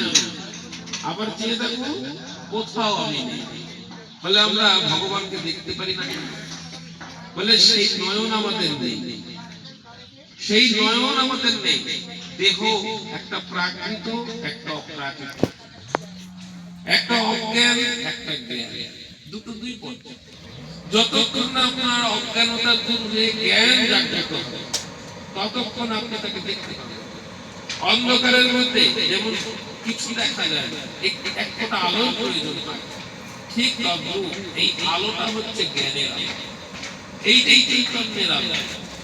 আমি, আবার চেয়ে দেখো কোথাও আমি নেই। বলে আমরা ভগবানকে দেখতে পারি না, বলে সেই নয়ন আমাদের নেই, সেই নয়ন আমাদের নেই। দেহ একটা প্রাকৃত, একটা অপ্রাকৃত, একটা অজ্ঞান, একটা জ্ঞান, দুটো দুই পথ। যতক্ষণ না আপনার অজ্ঞানতা দূর হয়ে জ্ঞান জাগ্রত হবে, ততক্ষণ আপনি তাকে দেখতে পাবেন। অন্ধকারের মধ্যে যেমন কিছু দেখা যায়, এক ফোঁটা আলোর প্রয়োজন হয়, ঠিক তদ্রূপ এই আলোটা হচ্ছে জ্ঞানের আলো, এইটাই চৈতন্যের আলো।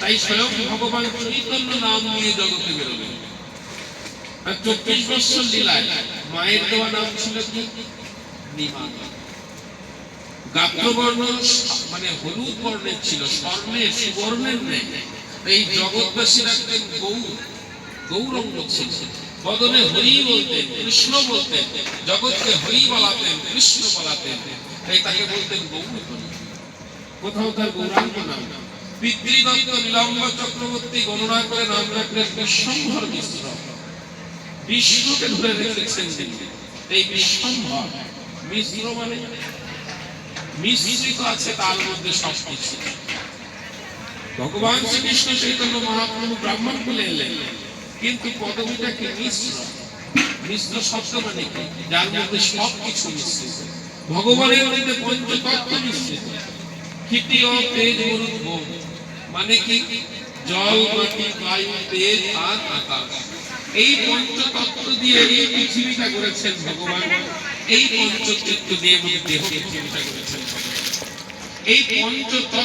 তাই স্বয়ং ভগবান চৈতন্য নাম নিয়ে জগতে বেরোলেন। 24 বৎসর লীলায় মায়ের দেওয়া নাম ছিল কি? নিমাতা। গাত্রবর্ণ মানে হলুদ বর্ণের ছিল, স্বর্ণের সুবর্ণের নেই। এই জগৎবাসী রাখতেন গৌরঙ্গ ছিল। বদনে হরি বলতেন, কৃষ্ণ বলতেন, জগৎকে হরি বলাতেন, কৃষ্ণ বলাতেন, তাই তাকে বলতেন গৌর। কোথাও তার গৌরাঙ্গ নাম। পিতৃদত্ত নীলাম্ব চক্রবর্তী গণনা করে নাম রাখলেন বিশ্বম্ভর মিশ্র। বিষ্ণুকে ধরে রেখেছেন তিনি, এই বিশ্বম্ভর। মিশ্র মানে মিশ্রিত আছে তার মধ্যে সবকিছু। ভগবান শ্রীকৃষ্ণ চৈতন্য মহাপ্রভু ব্রাহ্মণ বলে এলেন, কিন্তু পদবীটা কি মিশ্র? মিশ্র শব্দ মানে কি? যার মধ্যে সবকিছু মিশ্রিত। ভগবানের মধ্যে পঞ্চতত্ত্ব মিশ্রিত। ক্ষিতীয় তেজ মরুদ বোম মানে কি? জল, মাটি, বায়ু, তেজ আর আকাশ। এই পঞ্চতত্ত্ব দিয়ে এই পৃথিবীটা করেছেন ভগবান। এই পঞ্চতত্ত্ব দিয়ে দেহ পৃথিবীটা করেছেন ভগবান। এই পঞ্চতত্ত্ব